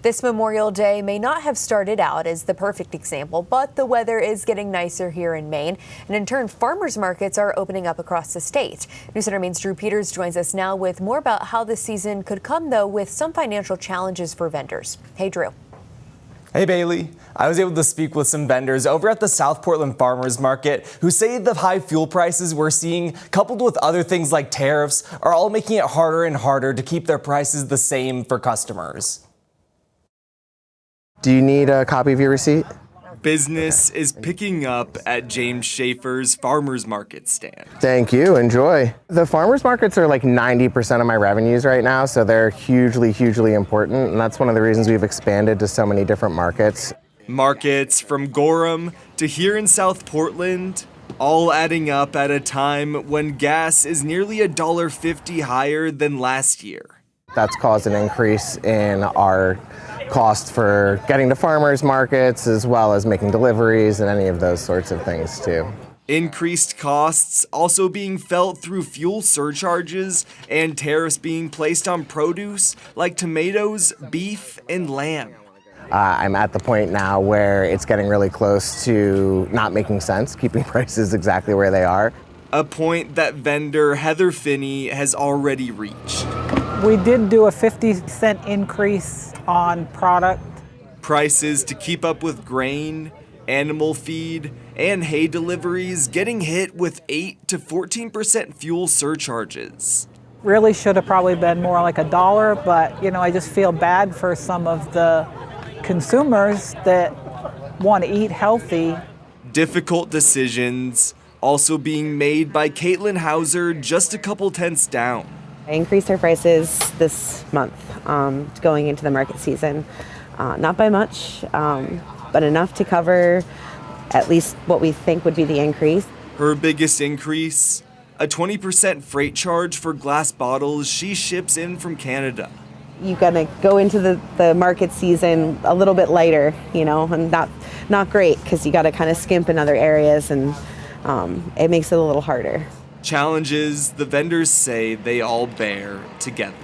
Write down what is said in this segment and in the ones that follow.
This Memorial Day may not have started out as the perfect example, but the weather is getting nicer here in Maine. And in turn, farmers markets are opening up across the state. News Center Maine's Drew Peters joins us now with more about how this season could come, though, with some financial challenges for vendors. Hey, Drew. Hey, Bailey. I was able to speak with some vendors over at the South Portland Farmers Market who say the high fuel prices we're seeing, coupled with other things like tariffs, are all making it harder and harder to keep their prices the same for customers. Do you need a copy of your receipt? Business is picking up at James Schaefer's Farmers Market stand. Thank you. Enjoy. The farmers markets are like 90% of my revenues right now, so they're hugely, hugely important. And that's one of the reasons we've expanded to so many different markets. Markets from Gorham to here in South Portland, all adding up at a time when gas is nearly $1.50 higher than last year. That's caused an increase in our cost for getting to farmers markets, as well as making deliveries and any of those sorts of things too. Increased costs also being felt through fuel surcharges and tariffs being placed on produce like tomatoes, beef, and lamb. I'm at the point now where it's getting really close to not making sense, keeping prices exactly where they are. A point that vendor Heather Finney has already reached. We did do a 50-cent increase on product. Prices to keep up with grain, animal feed, and hay deliveries getting hit with 8 to 14% fuel surcharges. Really should have probably been more like $1, but I just feel bad for some of the consumers that want to eat healthy. Difficult decisions also being made by Caitlin Hauser just a couple tenths down. I increased our prices this month going into the market season. Not by much, but enough to cover at least what we think would be the increase. Her biggest increase, a 20% freight charge for glass bottles she ships in from Canada. You gotta go into the market season a little bit lighter, and not great because you gotta kind of skimp in other areas, and it makes it a little harder. Challenges the vendors say they all bear together.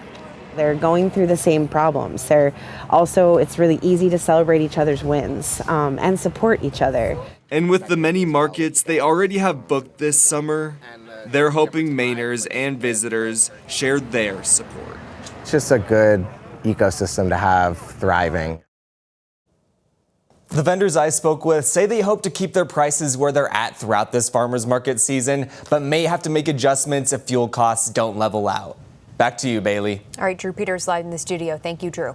They're going through the same problems. It's really easy to celebrate each other's wins and support each other. And with the many markets they already have booked this summer, they're hoping Mainers and visitors share their support. It's just a good ecosystem to have thriving. The vendors I spoke with say they hope to keep their prices where they're at throughout this farmers market season, but may have to make adjustments if fuel costs don't level out. Back to you, Bailey. All right, Drew Peters live in the studio. Thank you, Drew.